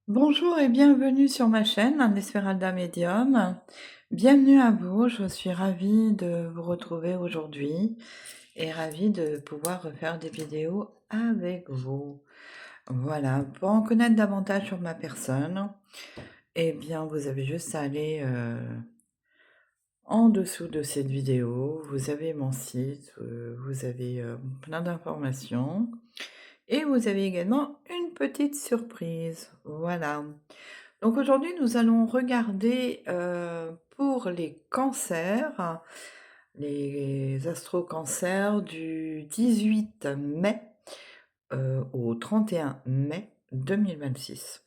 Bonjour et bienvenue sur ma chaîne, un Esmeralda Medium. Bienvenue à vous, je suis ravie de vous retrouver aujourd'hui et ravie de pouvoir refaire des vidéos avec vous. Voilà, pour en connaître davantage sur ma personne, eh bien vous avez juste à aller en dessous de cette vidéo, vous avez mon site, vous avez plein d'informations et vous avez également une petite surprise. Voilà. Donc aujourd'hui, nous allons regarder pour les cancers, les astro-cancers du 18 mai au 31 mai 2026.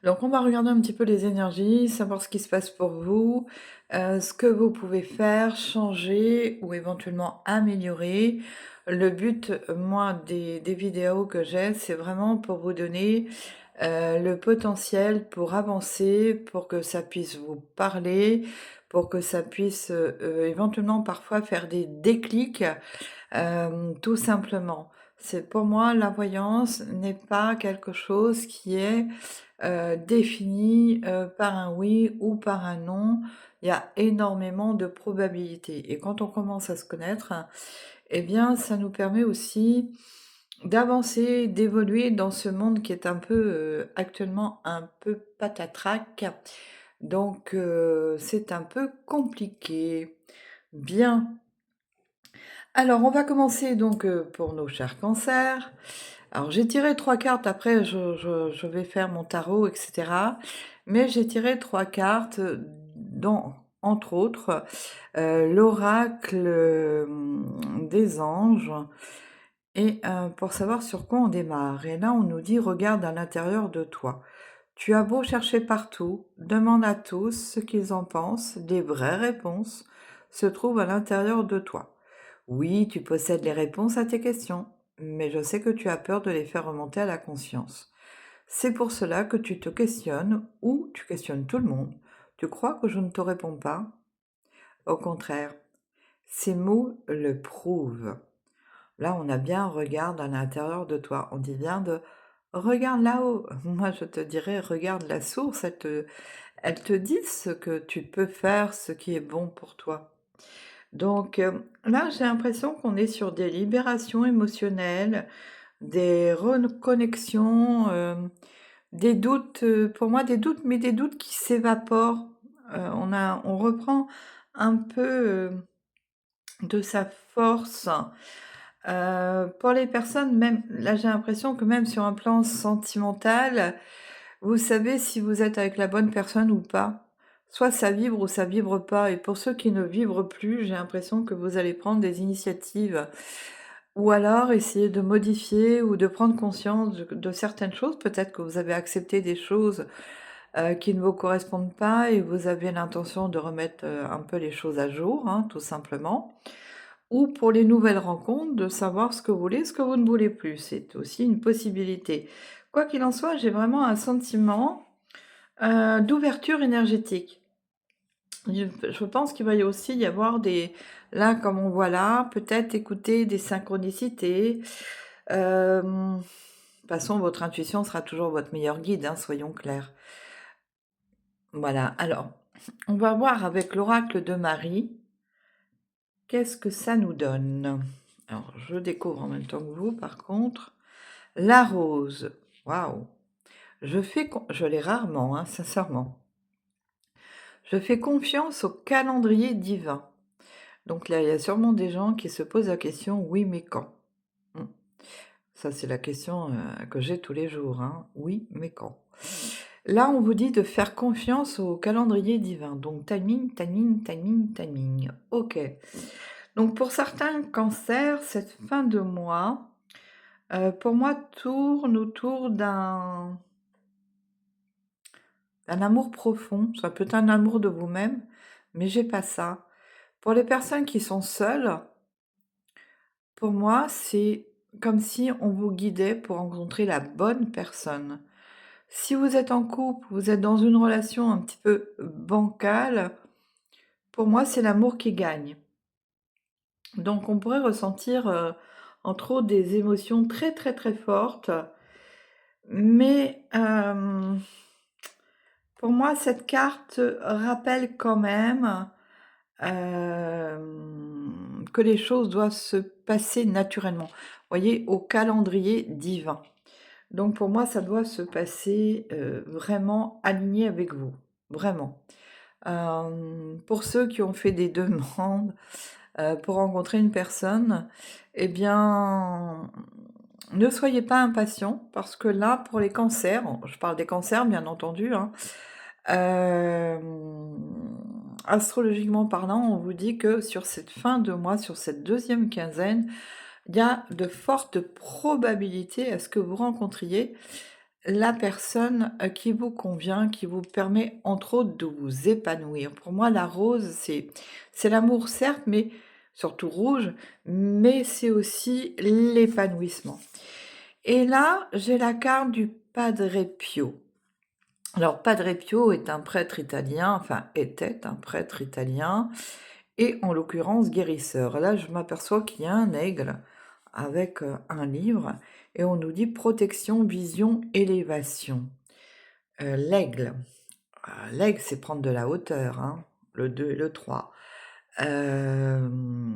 Donc on va regarder un petit peu les énergies, savoir ce qui se passe pour vous, ce que vous pouvez faire, changer ou éventuellement améliorer. Le but, moi, des vidéos que j'ai, c'est vraiment pour vous donner le potentiel pour avancer, pour que ça puisse vous parler, pour que ça puisse éventuellement parfois faire des déclics, tout simplement. C'est pour moi, la voyance n'est pas quelque chose qui est défini par un oui ou par un non. Il y a énormément de probabilités. Et quand on commence à se connaître, eh bien, ça nous permet aussi d'avancer, d'évoluer dans ce monde qui est un peu, actuellement un peu patatrac. Donc, c'est un peu compliqué. Bien. Alors, on va commencer donc, pour nos chers cancers. Alors j'ai tiré 3 cartes, après je vais faire mon tarot et cetera. Mais j'ai tiré 3 cartes, dont entre autres, l'oracle, des anges et pour savoir sur quoi on démarre. Et là, on nous dit: «Regarde à l'intérieur de toi. Tu as beau chercher partout, demande à tous ce qu'ils en pensent, les vraies réponses se trouvent à l'intérieur de toi. Oui, tu possèdes les réponses à tes questions, mais je sais que tu as peur de les faire remonter à la conscience. C'est pour cela que tu te questionnes ou tu questionnes tout le monde. Tu crois que je ne te réponds pas? Au contraire, ces mots le prouvent. Là, on a bien regarde à l'intérieur de toi. On dit bien de regarde là-haut. Moi, je te dirais regarde la source. Elle te dit ce que tu peux faire, ce qui est bon pour toi. Donc là, j'ai l'impression qu'on est sur des libérations émotionnelles, des reconnexions, des doutes, pour moi des doutes, mais des doutes qui s'évaporent. On reprend un peu, de sa force. Pour les personnes, même là, j'ai l'impression que même sur un plan sentimental, vous savez si vous êtes avec la bonne personne ou pas. Soit ça vibre ou ça vibre pas et pour ceux qui ne vibrent plus, j'ai l'impression que vous allez prendre des initiatives ou alors essayer de modifier ou de prendre conscience de certaines choses. Peut-être que vous avez accepté des choses, qui ne vous correspondent pas et vous avez l'intention de remettre, un peu les choses à jour, hein, tout simplement. Ou pour les nouvelles rencontres, de savoir ce que vous voulez, ce que vous ne voulez plus. C'est aussi une possibilité. Quoi qu'il en soit, j'ai vraiment un sentiment, d'ouverture énergétique. Je pense qu'il va y aussi y avoir des là, comme on voit là, peut-être écouter des synchronicités. De toute façon, votre intuition sera toujours votre meilleur guide, hein, soyons clairs. Voilà, alors, on va voir avec l'oracle de Marie, qu'est-ce que ça nous donne? Alors, je découvre en même temps que vous, par contre. La rose, waouh! Je l'ai rarement, hein, sincèrement. Je fais confiance au calendrier divin. Donc là, il y a sûrement des gens qui se posent la question: «Oui, mais quand?» Mmh. Ça, c'est la question, que j'ai tous les jours, hein. «Oui, mais quand?» Là, on vous dit de faire confiance au calendrier divin. Donc timing, timing, timing, timing. OK. Donc pour certains cancers, cette fin de mois, pour moi, tourne autour d'un amour profond. Ça peut être un amour de vous-même, mais j'ai pas ça. Pour les personnes qui sont seules, pour moi, c'est comme si on vous guidait pour rencontrer la bonne personne. Si vous êtes en couple, vous êtes dans une relation un petit peu bancale, pour moi, c'est l'amour qui gagne. Donc on pourrait ressentir, entre autres des émotions très, très, très fortes, Mais pour moi, cette carte rappelle quand même que les choses doivent se passer naturellement. Vous voyez, au calendrier divin. Donc pour moi, ça doit se passer, vraiment aligné avec vous, vraiment. Pour ceux qui ont fait des demandes, pour rencontrer une personne, eh bien, ne soyez pas impatients parce que là, pour les cancers, je parle des cancers bien entendu, hein, astrologiquement parlant, on vous dit que sur cette fin de mois, sur cette deuxième quinzaine, il y a de fortes probabilités à ce que vous rencontriez la personne, qui vous convient, qui vous permet entre autres de vous épanouir. Pour moi, la rose, c'est l'amour certes, mais surtout rouge, mais c'est aussi l'épanouissement. Et là, j'ai la carte du Padre Pio. Alors Padre Pio est un prêtre italien, enfin était un prêtre italien et en l'occurrence guérisseur. Là, je m'aperçois qu'il y a un aigle avec, un livre et on nous dit: «Protection, vision, élévation». L'aigle, c'est prendre de la hauteur, hein, le 2 et le 3. Hem,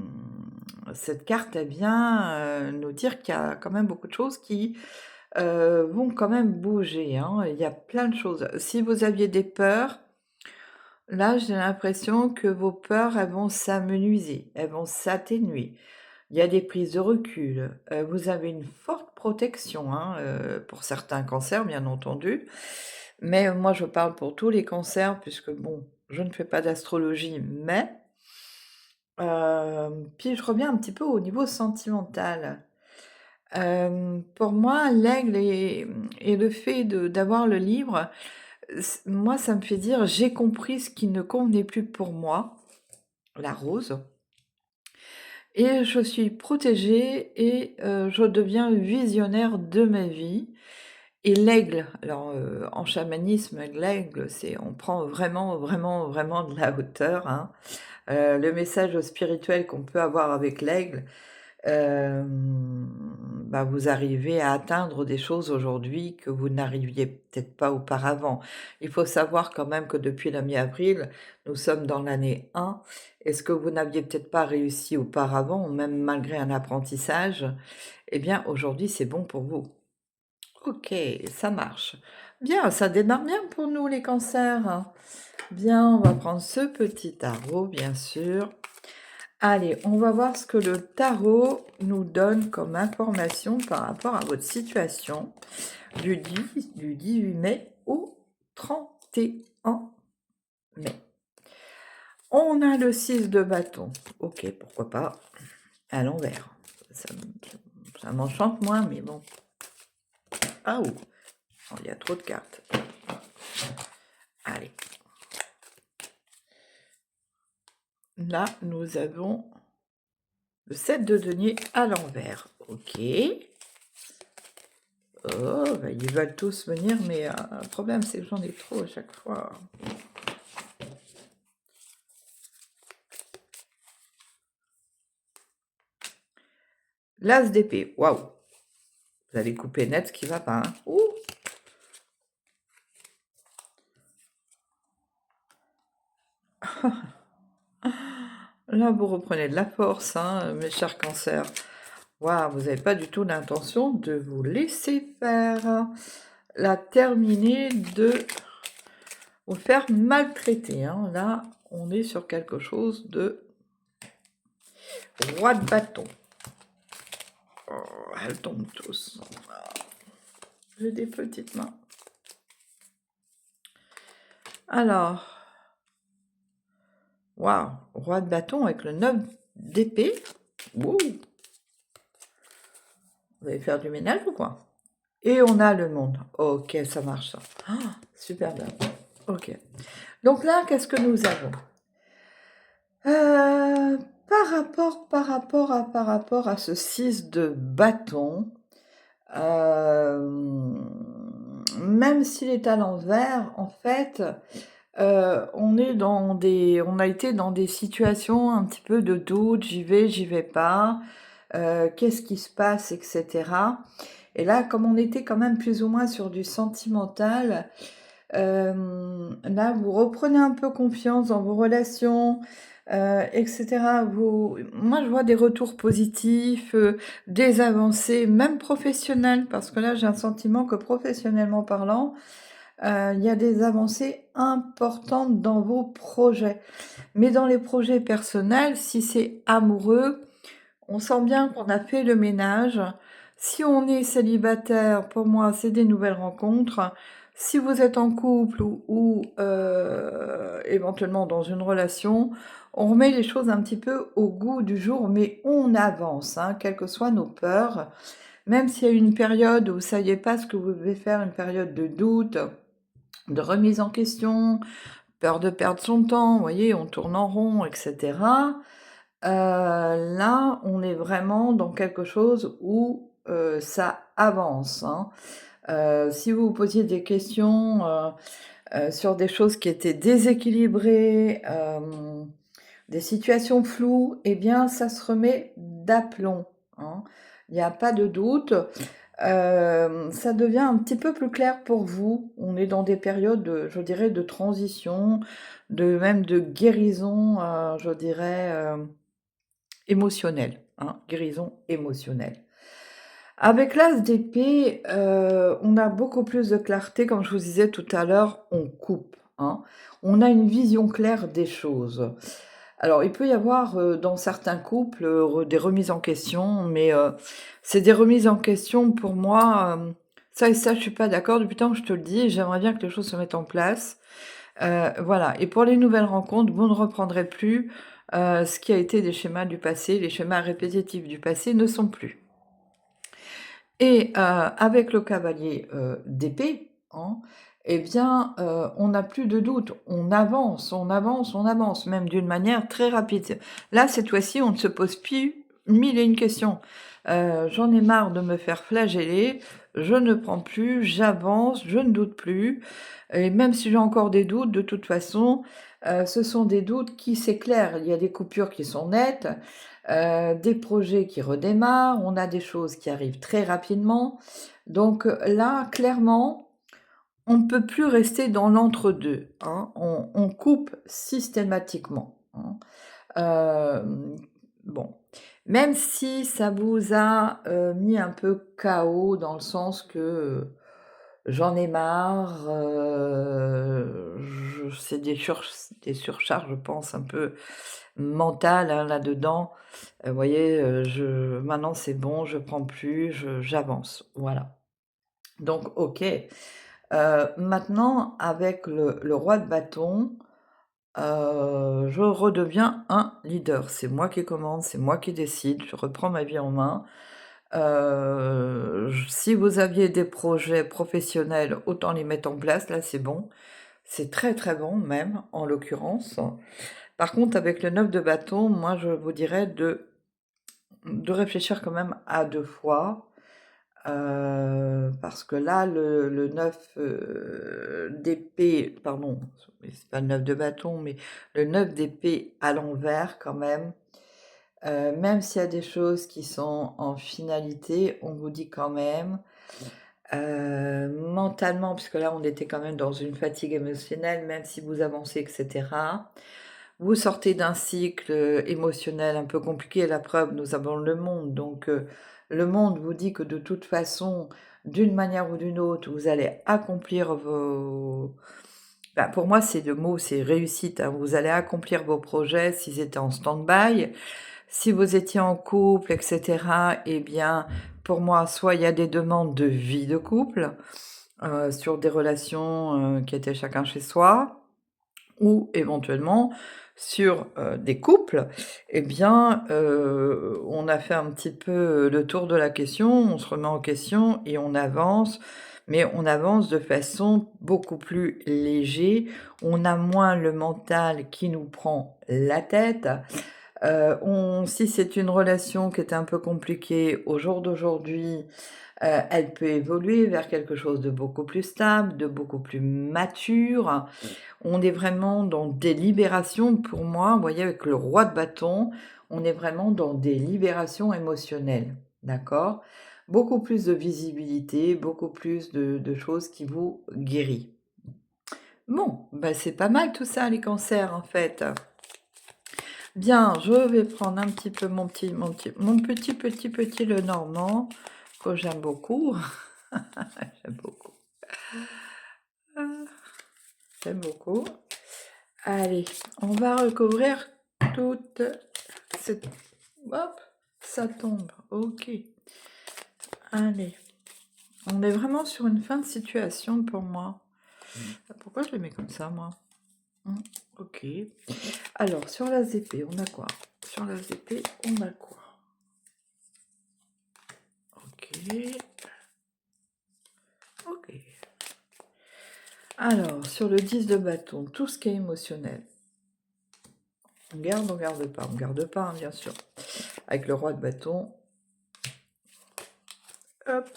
Cette carte, elle vient, nous dire qu'il y a quand même beaucoup de choses qui, vont quand même bouger, hein. Il y a plein de choses. Si vous aviez des peurs, là, j'ai l'impression que vos peurs, elles vont s'amenuiser, elles vont s'atténuer. Il y a des prises de recul, vous avez une forte protection, hein, pour certains cancers, bien entendu. Mais moi, je parle pour tous les cancers puisque bon, je ne fais pas d'astrologie, mais puis je reviens un petit peu au niveau sentimental. Pour moi, l'aigle et le fait de d'avoir le livre, moi, ça me fait dire: «J'ai compris ce qui ne convenait plus pour moi», la rose, et je suis protégée et je deviens visionnaire de ma vie. Et l'aigle, alors, en chamanisme, l'aigle, c'est on prend vraiment, vraiment, vraiment de la hauteur, hein. Le message spirituel qu'on peut avoir avec l'aigle, bah, vous arrivez à atteindre des choses aujourd'hui que vous n'arriviez peut-être pas auparavant. Il faut savoir quand même que depuis la mi-avril, nous sommes dans l'année 1 et ce que vous n'aviez peut-être pas réussi auparavant ou même malgré un apprentissage, eh bien aujourd'hui c'est bon pour vous. OK, ça marche. Bien, ça démarre bien pour nous les cancers. Bien, on va prendre ce petit tarot, bien sûr. Allez, on va voir ce que le tarot nous donne comme information par rapport à votre situation du 18 mai au 31 mai. On a le 6 de bâton. OK, pourquoi pas à l'envers. Ça, ça m'enchante moins, mais bon. Ah, oh, il y a trop de cartes. Allez. Là, nous avons le 7 de denier à l'envers. OK. Oh, bah, ils veulent tous venir, mais le problème, c'est que j'en ai trop à chaque fois. L'as d'épée. Waouh! Vous allez couper net ce qui va pas, hein. Ouh! Là, vous reprenez de la force, hein, mes chers cancers. Waouh, vous n'avez pas du tout l'intention de vous laisser faire. La terminer de vous faire maltraiter, hein. Là, on est sur quelque chose de roi de bâton. Oh, elles tombent tous. J'ai des petites mains. Alors, waouh, roi de bâton avec le 9 d'épée. Wouh! Vous allez faire du ménage ou quoi? Et on a le monde. OK, ça marche ça. Ah, super bien. OK. Donc là, qu'est-ce que nous avons? Par rapport à ce 6 de bâton, même s'il est à l'envers, en fait, on a été dans des situations un petit peu de doute, j'y vais pas, qu'est-ce qui se passe et cetera Et là, comme on était quand même plus ou moins sur du sentimental, là, vous reprenez un peu confiance dans vos relations, et cetera. Moi, je vois des retours positifs, des avancées, même professionnelles, parce que là, j'ai un sentiment que professionnellement parlant, il y a des avancées importantes dans vos projets. Mais dans les projets personnels, si c'est amoureux, on sent bien qu'on a fait le ménage. Si on est célibataire, pour moi, c'est des nouvelles rencontres. Si vous êtes en couple ou éventuellement dans une relation, on remet les choses un petit peu au goût du jour, mais on avance, hein, quelles que soient nos peurs. Même s'il y a une période où vous ne saviez pas ce que vous devez faire, une période de doute, de remise en question, peur de perdre son temps, vous voyez, on tourne en rond, et cetera. Là, on est vraiment dans quelque chose où, ça avance, hein. Si vous vous posiez des questions, sur des choses qui étaient déséquilibrées, des situations floues, eh bien, ça se remet d'aplomb, hein. Il y a pas de doute. Ça devient un petit peu plus clair pour vous. On est dans des périodes de je dirais, de transition, de guérison, je dirais, émotionnelle, hein, guérison émotionnelle. Avec l'As d'épée, on a beaucoup plus de clarté, comme je vous disais tout à l'heure, on coupe, hein. On a une vision claire des choses. Alors il peut y avoir, dans certains couples, des remises en question, mais, c'est des remises en question pour moi, ça et ça je suis pas d'accord depuis le temps que je te le dis, j'aimerais bien que les choses se mettent en place. Voilà et pour les nouvelles rencontres, vous ne reprendrez plus, ce qui a été des schémas du passé. Les schémas répétitifs du passé ne sont plus. Et avec le cavalier, d'épée, hein, eh bien, on n'a plus de doute. On avance, on avance, on avance, même d'une manière très rapide. Là, cette fois-ci, on ne se pose plus 1000 et une questions. «J'en ai marre de me faire flageller, je ne prends plus, j'avance, je ne doute plus et même si j'ai encore des doutes, de toute façon, ce sont des doutes qui s'éclairent. Il y a des coupures qui sont nettes, des projets qui redémarrent, on a des choses qui arrivent très rapidement. Donc, là, clairement, on ne peut plus rester dans l'entre-deux, hein. On coupe systématiquement, hein. Hem, bon, même si ça vous a, mis un peu KO dans le sens que, j'en ai marre, je c'est des surcharges, je pense, un peu mentales, hein, là-dedans. Vous voyez, je maintenant c'est bon, je prends plus, j'avance, voilà. Donc OK, maintenant avec le roi de bâton, je redeviens un leader. C'est moi qui commande, c'est moi qui décide, je reprends ma vie en main. J Si vous aviez des projets professionnels, autant les mettre en place, là c'est bon. C'est très, très bon même, en l'occurrence. Par contre avec le 9 de bâton, moi je vous dirais de réfléchir quand même à 2 fois, parce que là, le 9, d'épée, pardon, c'est pas le 9 de bâton, mais le 9 d'épée à l'envers quand même s'il y a des choses qui sont en finalité, on vous dit quand même, mentalement, puisque là, on était quand même dans une fatigue émotionnelle, même si vous avancez et cetera. Vous sortez d'un cycle, émotionnel un peu compliqué. La preuve, nous avons le monde, donc le monde vous dit que de toute façon, d'une manière ou d'une autre, vous allez accomplir vos bah, pour moi, c'est le mot, c'est réussite, hein. Vous allez accomplir vos projets s'ils étaient en stand-by. Si vous étiez en couple et cetera, eh bien, pour moi, soit il y a des demandes de vie de couple, sur des relations, qui étaient chacun chez soi ou éventuellement sur, des couples, eh bien, on a fait un petit peu le tour de la question, on se remet en question et on avance, mais on avance de façon beaucoup plus léger. On a moins le mental qui nous prend la tête. On Si c'est une relation qui est un peu compliquée au jour d'aujourd'hui, elle peut évoluer vers quelque chose de beaucoup plus stable, de beaucoup plus mature. On est vraiment dans des libérations pour moi, vous voyez avec le roi de bâton, on est vraiment dans des libérations émotionnelles, d'accord? beaucoup plus de visibilité, beaucoup plus de choses qui vous guérit. Bon, bah, c'est pas mal tout ça les cancers en fait. Bien, je vais prendre un petit peu mon petit Lenormand que j'aime beaucoup. J'aime beaucoup. Ah, j'aime beaucoup. Allez, on va recouvrir toute cette... Hop, ça tombe. Ok. Allez, on est vraiment sur une fin de situation pour moi. Pourquoi je les mets comme ça, moi? Ok. Alors, sur la ZP, on a quoi? Sur la ZP, on a quoi? Ok. Ok. Alors, sur le 10 de bâton, tout ce qui est émotionnel. On garde pas? On garde pas, hein, bien sûr. Avec le roi de bâton, hop,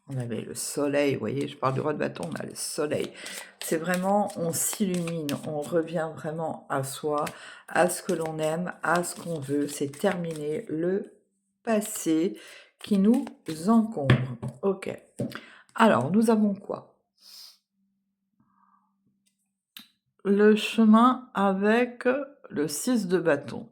on avait le soleil, vous voyez, je parle du roi de bâton, on a le soleil. C'est vraiment, on s'illumine, on revient vraiment à soi, à ce que l'on aime, à ce qu'on veut. C'est terminé le passé qui nous encombre. Ok. Alors, nous avons quoi? Le chemin avec le 6 de bâton.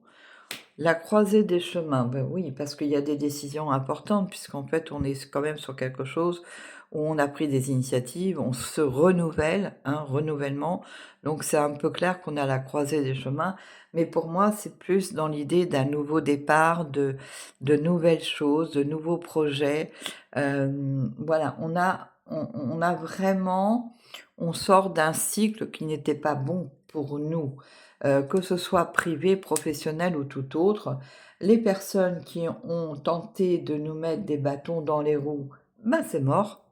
La croisée des chemins, ben oui, parce qu'il y a des décisions importantes, puisqu'en fait, on est quand même sur quelque chose où on a pris des initiatives, on se renouvelle, un renouvellement. Donc, c'est un peu clair qu'on a la croisée des chemins. Mais pour moi, c'est plus dans l'idée d'un nouveau départ, de nouvelles choses, de nouveaux projets. Voilà, on a vraiment, on sort d'un cycle qui n'était pas bon pour nous. Que ce soit privé, professionnel ou tout autre. Les personnes qui ont tenté de nous mettre des bâtons dans les roues, ben, c'est mort,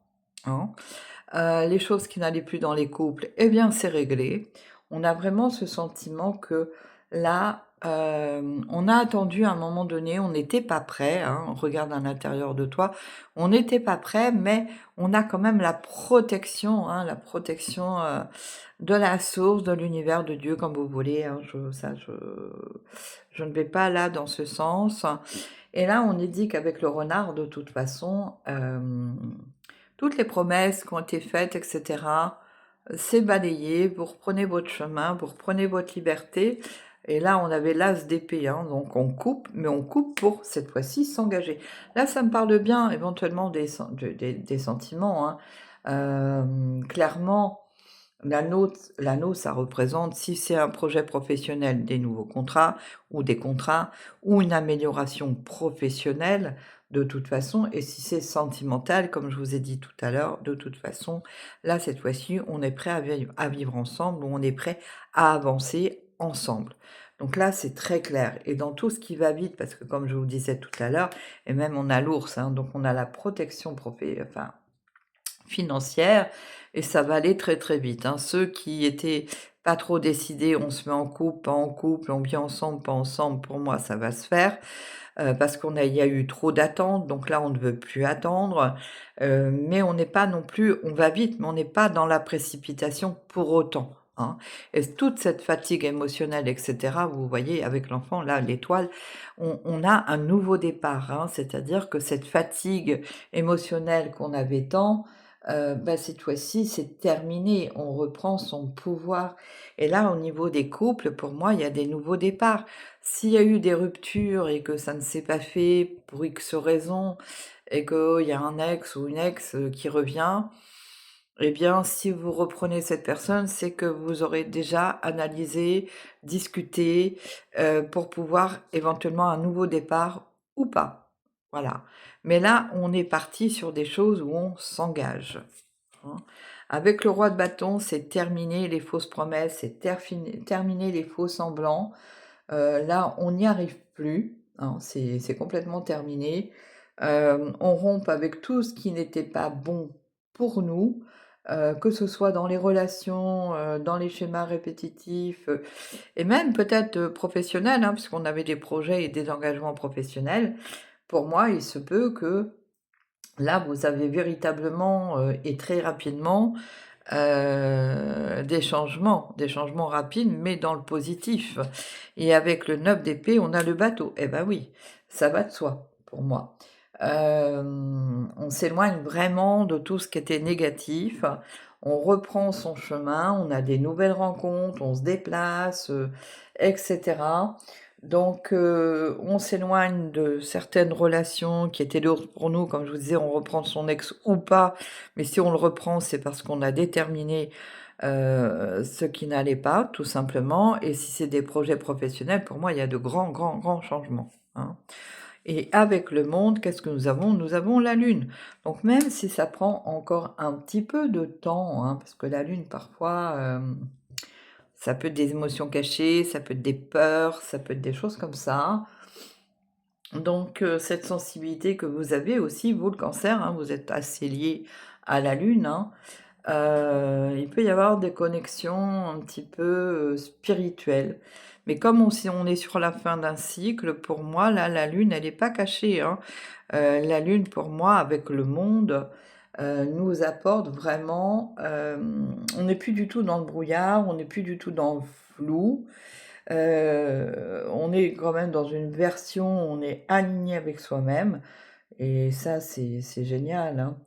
hein. Les choses qui n'allaient plus dans les couples, eh bien, c'est réglé. On a vraiment ce sentiment que là, on a attendu à un moment donné, on n'était pas prêt, hein, regarde à l'intérieur de toi, on n'était pas prêt, mais on a quand même la protection, de la source, de l'univers, de Dieu, comme vous voulez, hein, je ne vais pas là dans ce sens. Et là, on est dit qu'avec le renard, de toute façon, toutes les promesses qui ont été faites, et cetera, c'est balayé. Vous reprenez votre chemin, vous reprenez votre liberté. Et là, on avait l'as d'épée, hein, donc on coupe, mais on coupe pour, cette fois-ci, s'engager. Là, ça me parle bien, éventuellement, des sentiments, hein. Clairement, l'anneau, ça représente, si c'est un projet professionnel, des nouveaux contrats ou une amélioration professionnelle, de toute façon. Et si c'est sentimental, comme je vous ai dit tout à l'heure, de toute façon, là, cette fois-ci, on est prêt à vivre ensemble ou on est prêt à avancer ensemble. Donc là, c'est très clair. Et dans tout ce qui va vite, parce que comme je vous disais tout à l'heure, et même on a l'ours, hein, donc on a la protection financière et ça va aller très, très vite, hein. Ceux qui étaient pas trop décidés, on se met en couple, pas en couple, on vit ensemble, pas ensemble, pour moi, ça va se faire, parce il y a eu trop d'attentes, donc là, on ne veut plus attendre, mais on n'est pas non plus on va vite, mais on n'est pas dans la précipitation pour autant, hein. Et toute cette fatigue émotionnelle et cetera, vous voyez avec l'enfant, là, l'étoile, on a un nouveau départ, hein. C'est-à-dire que cette fatigue émotionnelle qu'on avait tant, bah, cette fois-ci, c'est terminé. On reprend son pouvoir et là, au niveau des couples, pour moi, il y a des nouveaux départs. S'il y a eu des ruptures et que ça ne s'est pas fait pour X raisons et qu'il y a un ex ou une ex, qui revient, eh bien, si vous reprenez cette personne, c'est que vous aurez déjà analysé, discuté, pour pouvoir éventuellement un nouveau départ ou pas. Voilà. Mais là, on est parti sur des choses où on s'engage, hein. Avec le roi de bâton, c'est terminé les fausses promesses, c'est terminé les faux semblants. Là, on n'y arrive plus, hein, c'est complètement terminé. On rompt avec tout ce qui n'était pas bon pour nous, que ce soit dans les relations, dans les schémas répétitifs, et même peut-être, professionnels, hein, puisqu'on avait des projets et des engagements professionnels. Pour moi, il se peut que là, vous avez véritablement, et très rapidement, des changements rapides, mais dans le positif. Et avec le 9 d'épée, on a le bateau. Eh ben oui, ça va de soi pour moi. On s'éloigne vraiment de tout ce qui était négatif. On reprend son chemin, on a des nouvelles rencontres, on se déplace, et cetera. Donc on s'éloigne de certaines relations qui étaient lourdes pour nous. Comme je vous disais, on reprend son ex ou pas, mais si on le reprend, c'est parce qu'on a déterminé, ce qui n'allait pas, tout simplement. Et si c'est des projets professionnels, pour moi, il y a de grands, grands, grands changements, hein. Et avec le monde, qu'est-ce que nous avons? Nous avons la lune. Donc même si ça prend encore un petit peu de temps, hein, parce que la lune parfois, ça peut être des émotions cachées, ça peut être des peurs, ça peut être des choses comme ça. Donc cette sensibilité que vous avez aussi, vous le Cancer, hein, vous êtes assez lié à la lune, hein, il peut y avoir des connexions un petit peu, spirituelles. Mais comme on est sur la fin d'un cycle, pour moi, là, la lune, elle est pas cachée, hein. La lune, pour moi, avec le monde, nous apporte vraiment, on n'est plus du tout dans le brouillard, on n'est plus du tout dans le flou. On est quand même dans une version où on est aligné avec soi-même et ça, c'est génial, hein.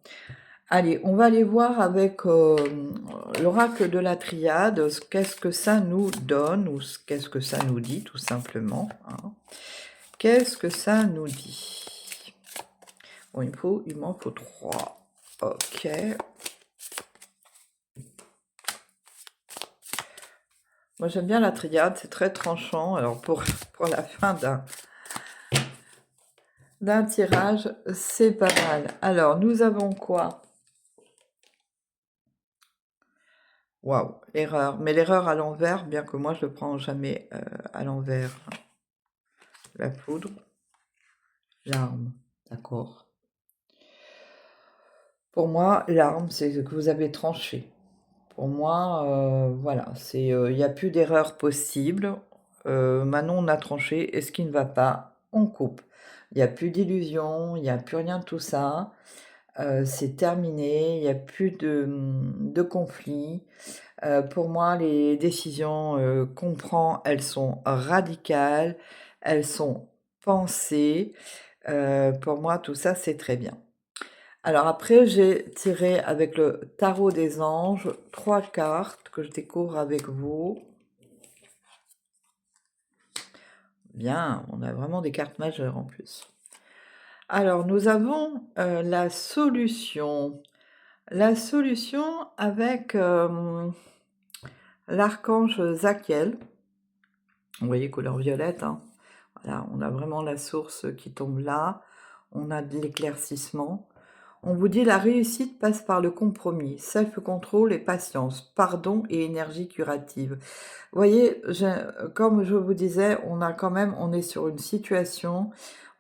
Allez, on va aller voir avec, l'oracle de la Triade, qu'est-ce que ça nous donne ou qu'est-ce que ça nous dit tout simplement, hein. Qu'est-ce que ça nous dit? Bon, il m'en faut 3. OK. Moi, j'aime bien la Triade, c'est très tranchant. Alors pour la fin d'un tirage, c'est pas mal. Alors, nous avons quoi? Waouh, l'erreur. Mais l'erreur à l'envers, bien que moi je le prends jamais à l'envers. La poudre, l'arme, d'accord. Pour moi, l'arme, c'est que vous avez tranché. Pour moi, voilà, c'est, il n'y a plus d'erreur possible. Maintenant, on a tranché et ce qui ne va pas, on coupe. Il n'y a plus d'illusions, il n'y a plus rien de tout ça. C'est terminé, il n'y a plus de conflits. Pour moi, les décisions, qu'on prend, elles sont radicales, elles sont pensées. Pour moi, tout ça, c'est très bien. Alors après, j'ai tiré avec le tarot des anges 3 cartes que je découvre avec vous. Bien, on a vraiment des cartes majeures en plus. Alors nous avons, la solution. La solution avec, l'archange Zachiel. Vous voyez couleur violette, hein. Voilà, on a vraiment la source qui tombe là. On a de l'éclaircissement. On vous dit: «La réussite passe par le compromis, self-control et patience, pardon et énergie curative». Vous voyez, comme je vous disais, on est sur une situation,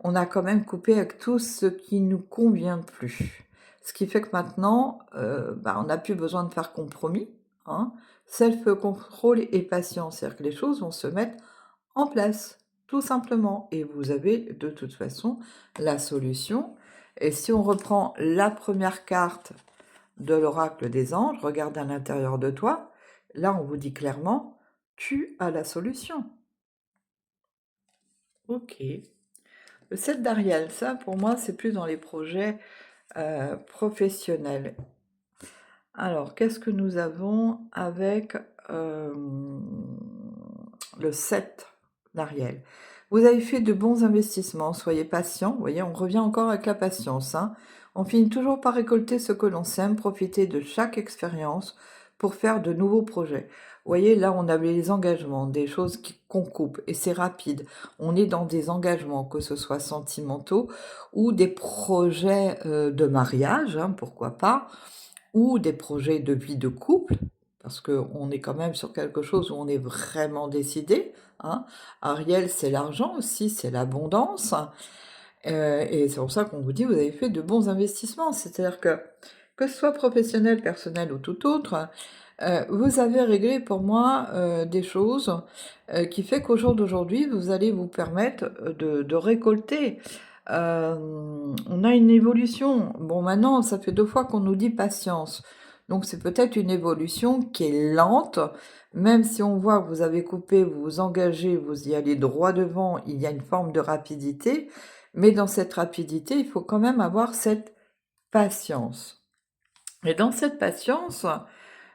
on a quand même coupé avec tout ce qui nous convient plus. Ce qui fait que maintenant, on n'a plus besoin de faire compromis, hein. Self-control et patience, c'est-à-dire que les choses vont se mettre en place, tout simplement. Et vous avez de toute façon la solution. Et si on reprend la première carte de l'oracle des anges, regarde à l'intérieur de toi, là on vous dit clairement, tu as la solution. Ok. Le 7 d'Ariel, ça pour moi c'est plus dans les projets professionnels. Alors, qu'est-ce que nous avons avec euh, le 7 d'Ariel? Vous avez fait de bons investissements, soyez patient. Vous voyez, on revient encore avec la patience, hein. On finit toujours par récolter ce que l'on sème, profiter de chaque expérience pour faire de nouveaux projets. Vous voyez, là, on avait les engagements, des choses qu'on coupe, et c'est rapide. On est dans des engagements, que ce soit sentimentaux ou des projets de mariage, hein, pourquoi pas, ou des projets de vie de couple, parce qu'on est quand même sur quelque chose où on est vraiment décidé, hein. Ariel, c'est l'argent aussi, c'est l'abondance, et c'est pour ça qu'on vous dit: «Vous avez fait de bons investissements». C'est-à-dire que ce soit professionnel, personnel ou tout autre, vous avez réglé pour moi, des choses, qui fait qu'au jour d'aujourd'hui, vous allez vous permettre, de récolter. On a une évolution. Bon, maintenant, ça fait 2 fois qu'on nous dit patience, donc c'est peut-être une évolution qui est lente, même si on voit que vous avez coupé, vous vous engagez, vous y allez droit devant, il y a une forme de rapidité, mais dans cette rapidité, il faut quand même avoir cette patience. Et dans cette patience,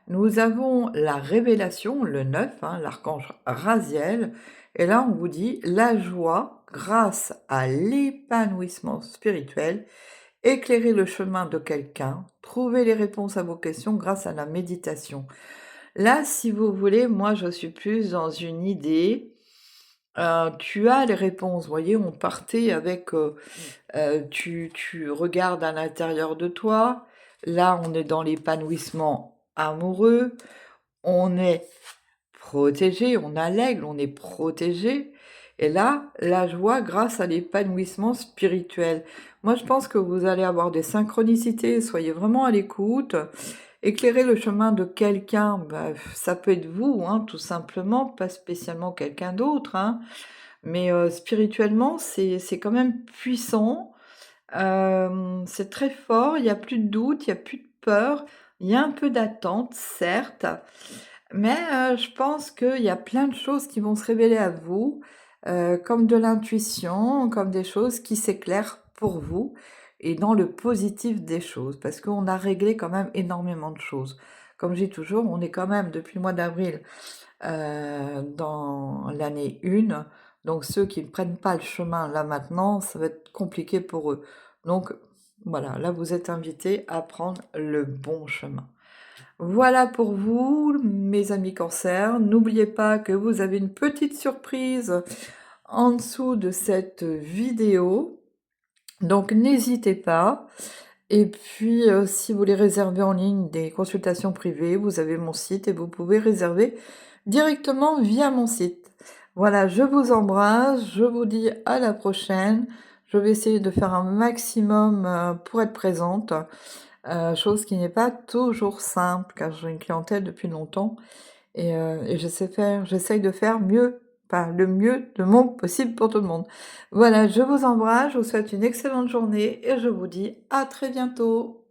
nous avons la révélation, le 9, hein, l'archange Raziel, et là on vous dit la joie grâce à l'épanouissement spirituel, éclairer le chemin de quelqu'un, trouver les réponses à vos questions grâce à la méditation. Là, si vous voulez, moi je suis plus dans une idée, tu as les réponses, vous voyez, on partait avec, tu regardes à l'intérieur de toi, là on est dans l'épanouissement amoureux, on est protégé, on a l'aigle, on est protégé et là, la joie grâce à l'épanouissement spirituel. Moi, je pense que vous allez avoir des synchronicités, soyez vraiment à l'écoute. Éclairer le chemin de quelqu'un, bah, ça peut être vous, hein, tout simplement, pas spécialement quelqu'un d'autre, hein, mais spirituellement, c'est quand même puissant, c'est très fort, il y a plus de doute, il y a plus de peur, il y a un peu d'attente, certes, mais je pense qu'il y a plein de choses qui vont se révéler à vous, comme de l'intuition, comme des choses qui s'éclairent pour vous et dans le positif des choses, parce qu'on a réglé quand même énormément de choses. Comme je dis toujours, on est quand même depuis le mois d'avril, dans l'année 1, donc ceux qui ne prennent pas le chemin là maintenant, ça va être compliqué pour eux. Donc voilà, là vous êtes invités à prendre le bon chemin. Voilà pour vous, mes amis Cancer. N'oubliez pas que vous avez une petite surprise en dessous de cette vidéo. Donc n'hésitez pas. Et puis, si vous voulez réserver en ligne des consultations privées, vous avez mon site et vous pouvez réserver directement via mon site. Voilà, je vous embrasse, je vous dis à la prochaine. Je vais essayer de faire un maximum, pour être présente. Chose qui n'est pas toujours simple car j'ai une clientèle depuis longtemps et j'essaye de faire mieux, enfin le mieux de mon possible pour tout le monde. Voilà, je vous embrasse, je vous souhaite une excellente journée et je vous dis à très bientôt.